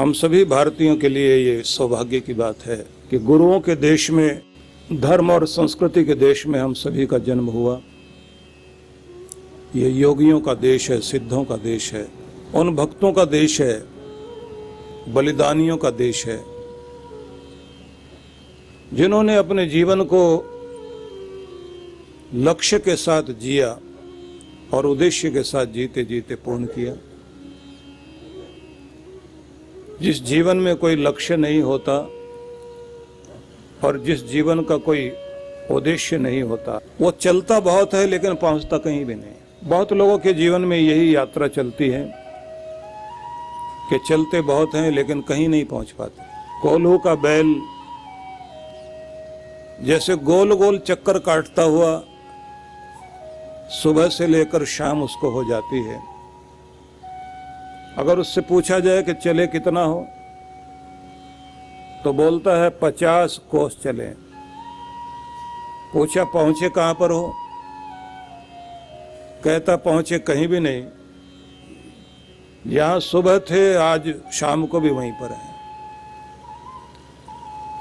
हम सभी भारतीयों के लिए ये सौभाग्य की बात है कि गुरुओं के देश में, धर्म और संस्कृति के देश में हम सभी का जन्म हुआ। ये योगियों का देश है, सिद्धों का देश है, उन भक्तों का देश है, बलिदानियों का देश है, जिन्होंने अपने जीवन को लक्ष्य के साथ जिया और उद्देश्य के साथ जीते जीते पूर्ण किया। जिस जीवन में कोई लक्ष्य नहीं होता और जिस जीवन का कोई उद्देश्य नहीं होता, वो चलता बहुत है लेकिन पहुंचता कहीं भी नहीं। बहुत लोगों के जीवन में यही यात्रा चलती है कि चलते बहुत हैं लेकिन कहीं नहीं पहुंच पाते। कोल्हू का बैल जैसे गोल गोल चक्कर काटता हुआ सुबह से लेकर शाम उसको हो जाती है। अगर उससे पूछा जाए कि चले कितना हो, तो बोलता है 50 कोस चले। पूछा पहुंचे कहां पर हो, कहता पहुंचे कहीं भी नहीं, यहां सुबह थे आज शाम को भी वहीं पर है।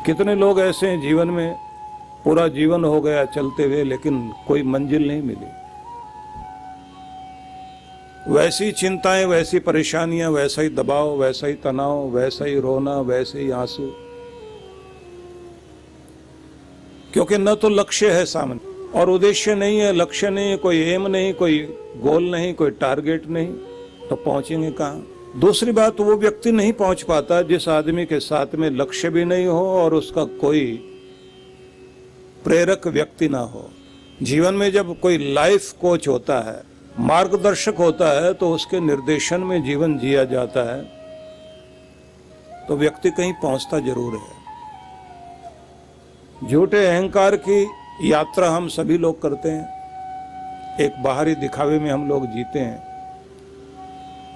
कितने लोग ऐसे हैं जीवन में, पूरा जीवन हो गया चलते हुए लेकिन कोई मंजिल नहीं मिली। वैसी चिंताएं, वैसी परेशानियां, वैसा ही दबाव, वैसा ही तनाव, वैसा ही रोना, वैसे ही आंसू, क्योंकि न तो लक्ष्य है सामने और उद्देश्य नहीं है, लक्ष्य नहीं है, कोई एम नहीं, कोई गोल नहीं, कोई टारगेट नहीं, तो पहुंचेंगे कहां। दूसरी बात, वो व्यक्ति नहीं पहुंच पाता जिस आदमी के साथ में लक्ष्य भी नहीं हो और उसका कोई प्रेरक व्यक्ति ना हो। जीवन में जब कोई लाइफ कोच होता है, मार्गदर्शक होता है, तो उसके निर्देशन में जीवन जिया जाता है, तो व्यक्ति कहीं पहुंचता जरूर है। झूठे अहंकार की यात्रा हम सभी लोग करते हैं। एक बाहरी दिखावे में हम लोग जीते हैं,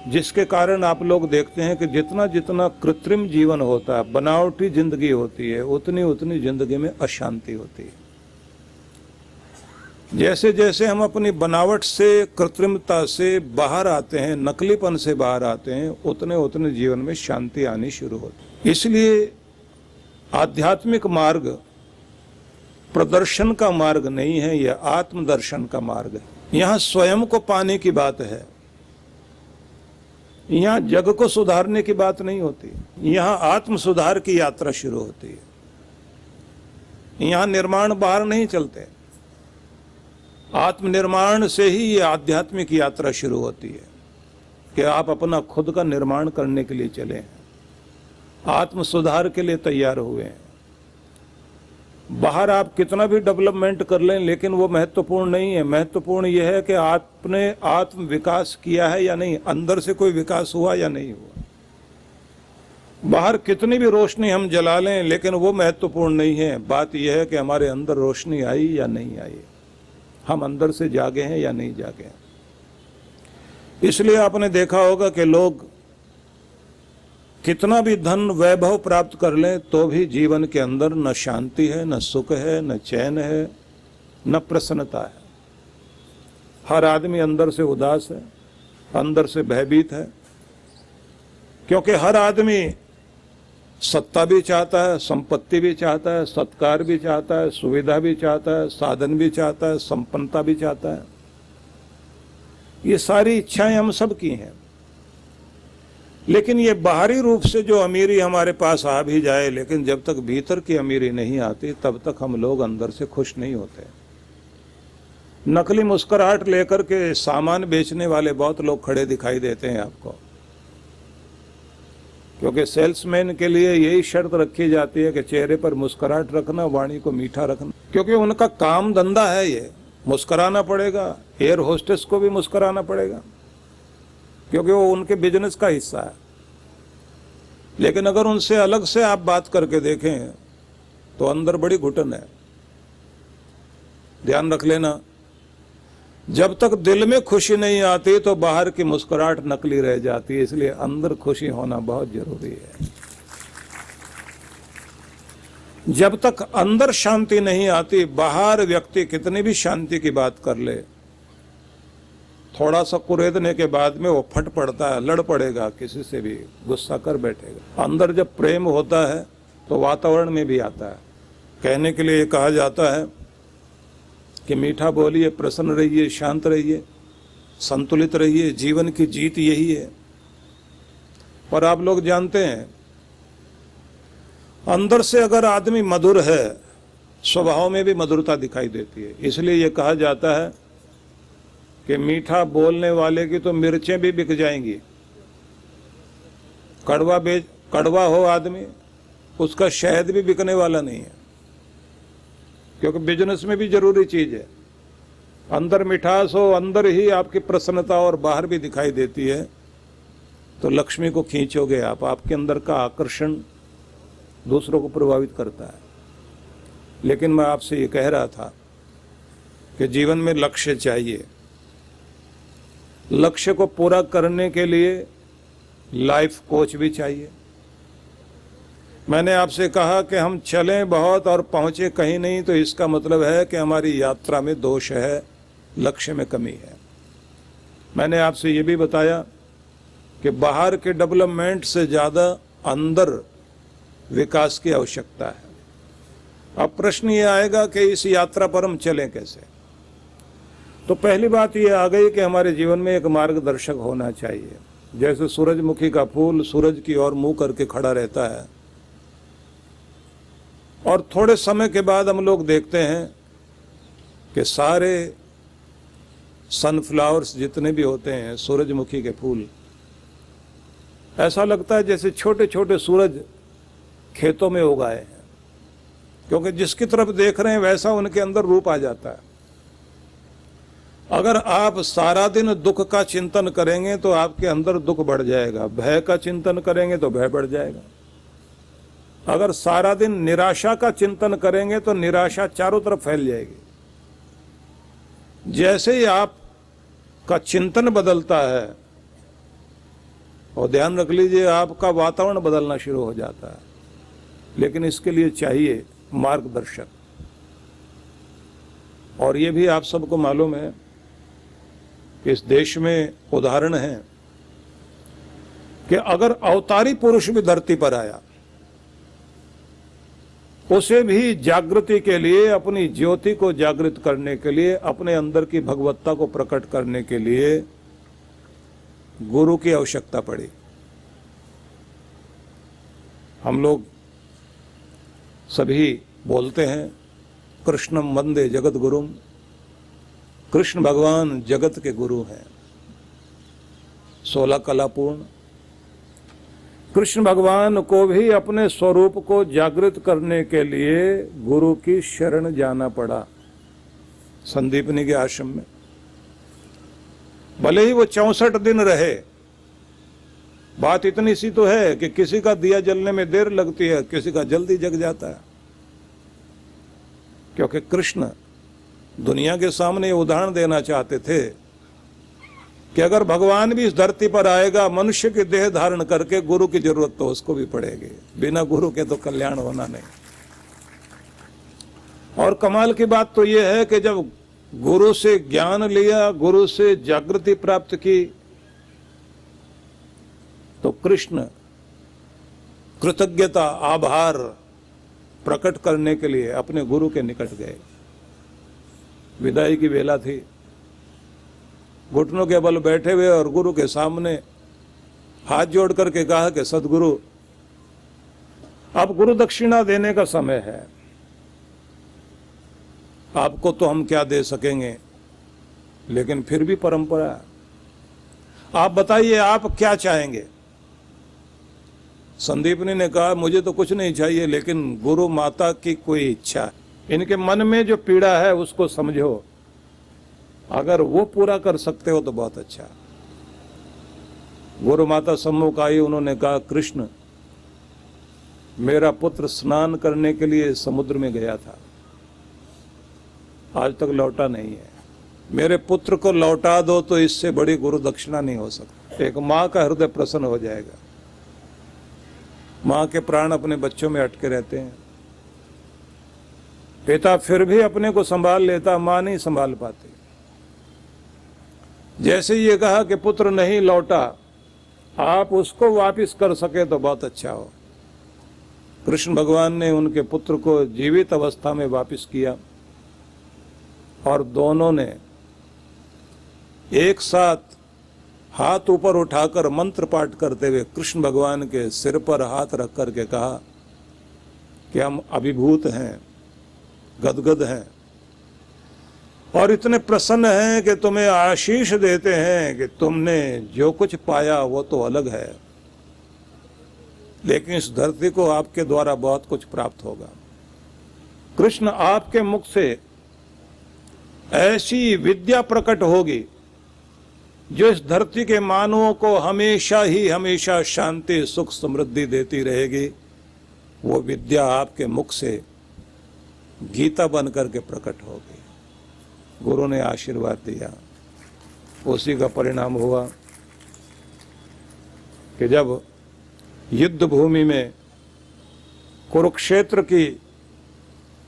जिसके कारण आप लोग देखते हैं कि जितना जितना कृत्रिम जीवन होता है, बनावटी जिंदगी होती है, उतनी उतनी जिंदगी में अशांति होती है। जैसे जैसे हम अपनी बनावट से, कृत्रिमता से बाहर आते हैं, नकलीपन से बाहर आते हैं, उतने उतने जीवन में शांति आनी शुरू होती है। इसलिए आध्यात्मिक मार्ग प्रदर्शन का मार्ग नहीं है, यह आत्मदर्शन का मार्ग है। यहाँ स्वयं को पाने की बात है, यहाँ जग को सुधारने की बात नहीं होती। यहाँ आत्म सुधार की यात्रा शुरू होती है। यहाँ निर्माण बाहर नहीं चलते, आत्मनिर्माण से ही ये आध्यात्मिक यात्रा शुरू होती है कि आप अपना खुद का निर्माण करने के लिए चले हैं, आत्म सुधार के लिए तैयार हुए हैं। बाहर आप कितना भी डेवलपमेंट कर लें लेकिन वो महत्वपूर्ण नहीं है। महत्वपूर्ण यह है कि आपने आत्म विकास किया है या नहीं, अंदर से कोई विकास हुआ या नहीं हुआ। बाहर कितनी भी रोशनी हम जला लें लेकिन वो महत्वपूर्ण नहीं है। बात यह है कि हमारे अंदर रोशनी आई या नहीं आई, हम अंदर से जागे हैं या नहीं जागे हैं। इसलिए आपने देखा होगा कि लोग कितना भी धन वैभव प्राप्त कर लें तो भी जीवन के अंदर न शांति है, न सुख है, न चैन है, न प्रसन्नता है। हर आदमी अंदर से उदास है, अंदर से भयभीत है, क्योंकि हर आदमी सत्ता भी चाहता है, संपत्ति भी चाहता है, सत्कार भी चाहता है, सुविधा भी चाहता है, साधन भी चाहता है, संपन्नता भी चाहता है। ये सारी इच्छाएं हम सब की हैं, लेकिन ये बाहरी रूप से जो अमीरी हमारे पास आ भी जाए, लेकिन जब तक भीतर की अमीरी नहीं आती तब तक हम लोग अंदर से खुश नहीं होते। नकली मुस्कुराहट लेकर के सामान बेचने वाले बहुत लोग खड़े दिखाई देते हैं आपको, क्योंकि सेल्समैन के लिए यही शर्त रखी जाती है कि चेहरे पर मुस्कुराहट रखना, वाणी को मीठा रखना, क्योंकि उनका काम धंधा है ये। मुस्कुराना पड़ेगा, एयर होस्टेस को भी मुस्कुराना पड़ेगा, क्योंकि वो उनके बिजनेस का हिस्सा है। लेकिन अगर उनसे अलग से आप बात करके देखें तो अंदर बड़ी घुटन है। ध्यान रख लेना, जब तक दिल में खुशी नहीं आती तो बाहर की मुस्कुराहट नकली रह जाती है। इसलिए अंदर खुशी होना बहुत जरूरी है। जब तक अंदर शांति नहीं आती, बाहर व्यक्ति कितनी भी शांति की बात कर ले थोड़ा सा कुरेदने के बाद में वो फट पड़ता है, लड़ पड़ेगा, किसी से भी गुस्सा कर बैठेगा। अंदर जब प्रेम होता है तो वातावरण में भी आता है। कहने के लिए कहा जाता है कि मीठा बोलिए, प्रसन्न रहिए, शांत रहिए, संतुलित रहिए, जीवन की जीत यही है। पर आप लोग जानते हैं, अंदर से अगर आदमी मधुर है, स्वभाव में भी मधुरता दिखाई देती है। इसलिए ये कहा जाता है कि मीठा बोलने वाले की तो मिर्चें भी बिक जाएंगी। कड़वा हो आदमी, उसका शहद भी बिकने वाला नहीं है, क्योंकि बिजनेस में भी जरूरी चीज है। अंदर मिठास हो, अंदर ही आपकी प्रसन्नता और बाहर भी दिखाई देती है, तो लक्ष्मी को खींचोगे आप। आपके अंदर का आकर्षण दूसरों को प्रभावित करता है। लेकिन मैं आपसे ये कह रहा था कि जीवन में लक्ष्य चाहिए। लक्ष्य को पूरा करने के लिए लाइफ कोच भी चाहिए। मैंने आपसे कहा कि हम चलें बहुत और पहुंचे कहीं नहीं, तो इसका मतलब है कि हमारी यात्रा में दोष है, लक्ष्य में कमी है। मैंने आपसे ये भी बताया कि बाहर के डेवलपमेंट से ज़्यादा अंदर विकास की आवश्यकता है। अब प्रश्न ये आएगा कि इस यात्रा पर हम चलें कैसे। तो पहली बात ये आ गई कि हमारे जीवन में एक मार्गदर्शक होना चाहिए। जैसे सूरजमुखी का फूल सूरज की ओर मुंह करके खड़ा रहता है, और थोड़े समय के बाद हम लोग देखते हैं कि सारे सनफ्लावर्स जितने भी होते हैं, सूरजमुखी के फूल, ऐसा लगता है जैसे छोटे छोटे सूरज खेतों में उगाए हैं, क्योंकि जिसकी तरफ देख रहे हैं वैसा उनके अंदर रूप आ जाता है। अगर आप सारा दिन दुख का चिंतन करेंगे तो आपके अंदर दुख बढ़ जाएगा, भय का चिंतन करेंगे तो भय बढ़ जाएगा। अगर सारा दिन निराशा का चिंतन करेंगे तो निराशा चारों तरफ फैल जाएगी। जैसे ही आपका चिंतन बदलता है, और ध्यान रख लीजिए, आपका वातावरण बदलना शुरू हो जाता है। लेकिन इसके लिए चाहिए मार्गदर्शक। और ये भी आप सबको मालूम है कि इस देश में उदाहरण है कि अगर अवतारी पुरुष भी धरती पर आया, उसे भी जागृति के लिए, अपनी ज्योति को जागृत करने के लिए, अपने अंदर की भगवत्ता को प्रकट करने के लिए गुरु की आवश्यकता पड़ी। हम लोग सभी बोलते हैं कृष्णम वंदे जगत गुरुम, कृष्ण भगवान जगत के गुरु हैं, 16 कलापूर्ण। कृष्ण भगवान को भी अपने स्वरूप को जागृत करने के लिए गुरु की शरण जाना पड़ा। संदीपनी के आश्रम में भले ही वो 64 दिन रहे, बात इतनी सी तो है कि किसी का दिया जलने में देर लगती है, किसी का जल्दी जग जाता है। क्योंकि कृष्ण दुनिया के सामने उदाहरण देना चाहते थे कि अगर भगवान भी इस धरती पर आएगा मनुष्य की देह धारण करके, गुरु की जरूरत तो उसको भी पड़ेगी, बिना गुरु के तो कल्याण होना नहीं। और कमाल की बात तो यह है कि जब गुरु से ज्ञान लिया, गुरु से जागृति प्राप्त की, तो कृष्ण कृतज्ञता, आभार प्रकट करने के लिए अपने गुरु के निकट गए। विदाई की वेला थी, घुटनों के बल बैठे हुए और गुरु के सामने हाथ जोड़ करके कहा कि सदगुरु, अब गुरु दक्षिणा देने का समय है। आपको तो हम क्या दे सकेंगे, लेकिन फिर भी परंपरा है। आप बताइए आप क्या चाहेंगे। संदीपनी ने कहा मुझे तो कुछ नहीं चाहिए, लेकिन गुरु माता की कोई इच्छा, इनके मन में जो पीड़ा है उसको समझो, अगर वो पूरा कर सकते हो तो बहुत अच्छा। गुरु माता सम्मुख आई, उन्होंने कहा कृष्ण, मेरा पुत्र स्नान करने के लिए समुद्र में गया था, आज तक लौटा नहीं है। मेरे पुत्र को लौटा दो तो इससे बड़ी गुरु दक्षिणा नहीं हो सकती। एक माँ का हृदय प्रसन्न हो जाएगा। माँ के प्राण अपने बच्चों में अटके रहते हैं। पिता फिर भी अपने को संभाल लेता, माँ नहीं संभाल पाती। जैसे ये कहा कि पुत्र नहीं लौटा, आप उसको वापस कर सके तो बहुत अच्छा हो। कृष्ण भगवान ने उनके पुत्र को जीवित अवस्था में वापस किया और दोनों ने एक साथ हाथ ऊपर उठाकर मंत्र पाठ करते हुए कृष्ण भगवान के सिर पर हाथ रख करके कहा कि हम अभिभूत हैं, गदगद हैं और इतने प्रसन्न हैं कि तुम्हें आशीष देते हैं कि तुमने जो कुछ पाया वो तो अलग है, लेकिन इस धरती को आपके द्वारा बहुत कुछ प्राप्त होगा। कृष्ण, आपके मुख से ऐसी विद्या प्रकट होगी जो इस धरती के मानवों को हमेशा ही हमेशा शांति, सुख, समृद्धि देती रहेगी। वो विद्या आपके मुख से गीता बन करके प्रकट होगी। गुरु ने आशीर्वाद दिया, उसी का परिणाम हुआ कि जब युद्ध भूमि में, कुरुक्षेत्र की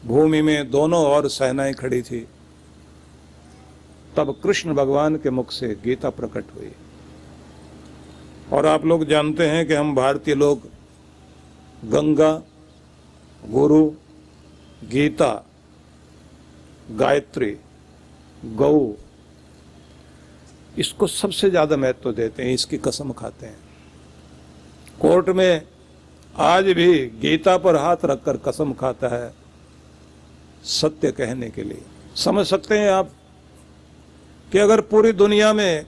भूमि में दोनों ओर सेनाएं खड़ी थी, तब कृष्ण भगवान के मुख से गीता प्रकट हुई। और आप लोग जानते हैं कि हम भारतीय लोग गंगा, गुरु, गीता, गायत्री, गौ, इसको सबसे ज्यादा महत्व देते हैं, इसकी कसम खाते हैं। कोर्ट में आज भी गीता पर हाथ रखकर कसम खाता है सत्य कहने के लिए। समझ सकते हैं आप कि अगर पूरी दुनिया में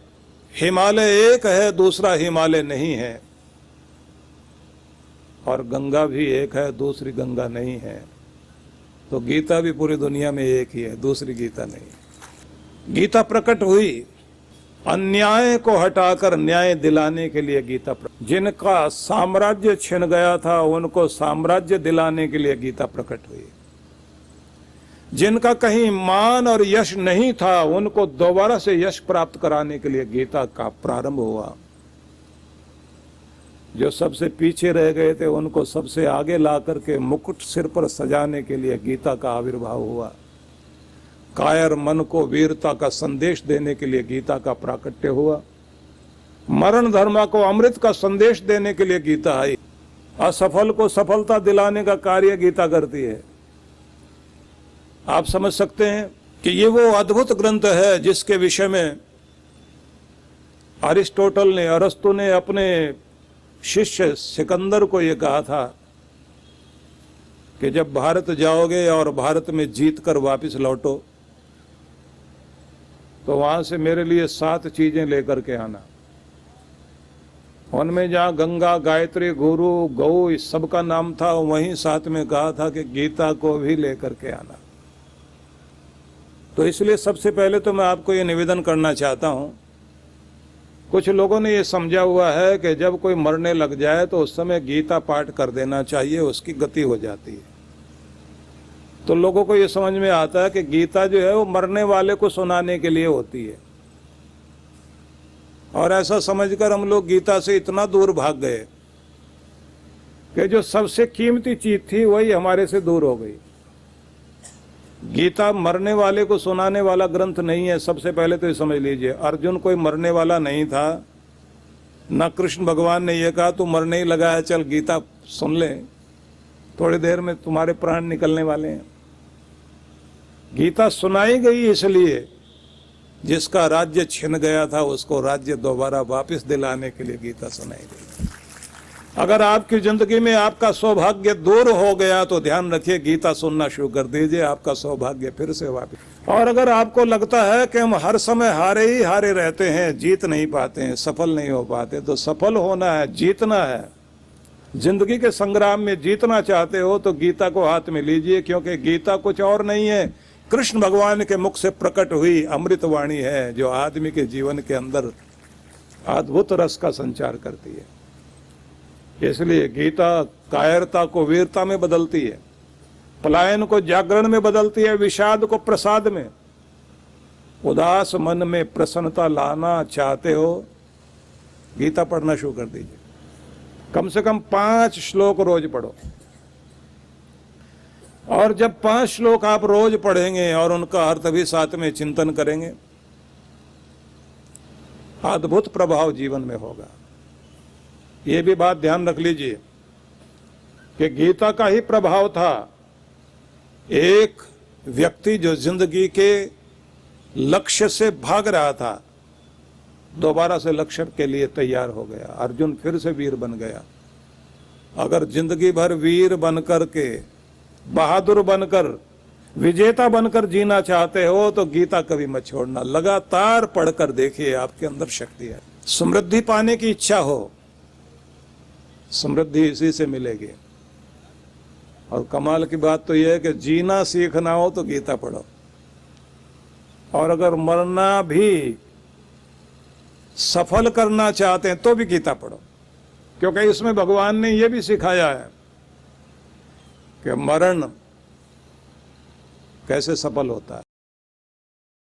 हिमालय एक है, दूसरा हिमालय नहीं है, और गंगा भी एक है, दूसरी गंगा नहीं है, तो गीता भी पूरी दुनिया में एक ही है, दूसरी गीता नहीं। गीता प्रकट हुई अन्याय को हटाकर न्याय दिलाने के लिए। गीता जिनका साम्राज्य छिन गया था उनको साम्राज्य दिलाने के लिए गीता प्रकट हुई। जिनका कहीं मान और यश नहीं था उनको दोबारा से यश प्राप्त कराने के लिए गीता का प्रारंभ हुआ। जो सबसे पीछे रह गए थे उनको सबसे आगे ला करके मुकुट सिर पर सजाने के लिए गीता का आविर्भाव हुआ। कायर मन को वीरता का संदेश देने के लिए गीता का प्राकट्य हुआ। मरण धर्म को अमृत का संदेश देने के लिए गीता आई। असफल को सफलता दिलाने का कार्य गीता करती है। आप समझ सकते हैं कि ये वो अद्भुत ग्रंथ है जिसके विषय में अरिस्टोटल ने, अरस्तु ने अपने शिष्य सिकंदर को ये कहा था कि जब भारत जाओगे और भारत में जीत कर वापिस लौटो तो वहां से मेरे लिए 7 चीजें लेकर के आना। उनमें जहां गंगा, गायत्री, गुरु, गौ इस सब का नाम था, वहीं साथ में कहा था कि गीता को भी लेकर के आना। तो इसलिए सबसे पहले तो मैं आपको ये निवेदन करना चाहता हूं, कुछ लोगों ने ये समझा हुआ है कि जब कोई मरने लग जाए तो उस समय गीता पाठ कर देना चाहिए, उसकी गति हो जाती है। तो लोगों को ये समझ में आता है कि गीता जो है वो मरने वाले को सुनाने के लिए होती है, और ऐसा समझकर हम लोग गीता से इतना दूर भाग गए कि जो सबसे कीमती चीज थी वही हमारे से दूर हो गई। गीता मरने वाले को सुनाने वाला ग्रंथ नहीं है। सबसे पहले तो ये समझ लीजिए, अर्जुन कोई मरने वाला नहीं था, न कृष्ण भगवान ने यह कहा तू मरने ही लगा है, चल गीता सुन ले, थोड़ी देर में तुम्हारे प्राण निकलने वाले हैं। गीता सुनाई गई इसलिए जिसका राज्य छिन गया था उसको राज्य दोबारा वापस दिलाने के लिए गीता सुनाई गई। अगर आपकी जिंदगी में आपका सौभाग्य दूर हो गया तो ध्यान रखिए, गीता सुनना शुरू कर दीजिए, आपका सौभाग्य फिर से वापस। और अगर आपको लगता है कि हम हर समय हारे ही हारे रहते हैं, जीत नहीं पाते हैं, सफल नहीं हो पाते, तो सफल होना है, जीतना है। जिंदगी के संग्राम में जीतना चाहते हो तो गीता को हाथ में लीजिए, क्योंकि गीता कुछ और नहीं है, कृष्ण भगवान के मुख से प्रकट हुई अमृतवाणी है जो आदमी के जीवन के अंदर अद्भुत रस का संचार करती है। इसलिए गीता कायरता को वीरता में बदलती है, पलायन को जागरण में बदलती है, विषाद को प्रसाद में। उदास मन में प्रसन्नता लाना चाहते हो, गीता पढ़ना शुरू कर दीजिए। कम से कम 5 श्लोक रोज पढ़ो, और जब 5 श्लोक आप रोज पढ़ेंगे और उनका अर्थ भी साथ में चिंतन करेंगे अद्भुत प्रभाव जीवन में होगा। ये भी बात ध्यान रख लीजिए कि गीता का ही प्रभाव था। एक व्यक्ति जो जिंदगी के लक्ष्य से भाग रहा था, दोबारा से लक्ष्य के लिए तैयार हो गया। अर्जुन फिर से वीर बन गया। अगर जिंदगी भर वीर बनकर के, बहादुर बनकर, विजेता बनकर जीना चाहते हो तो गीता कभी मत छोड़ना। लगातार पढ़कर देखिए, आपके अंदर शक्ति है। समृद्धि पाने की इच्छा हो, समृद्धि इसी से मिलेगी। और कमाल की बात तो यह है कि जीना सीखना हो तो गीता पढ़ो, और अगर मरना भी सफल करना चाहते हैं तो भी गीता पढ़ो, क्योंकि इसमें भगवान ने यह भी सिखाया है कि मरण कैसे सफल होता है।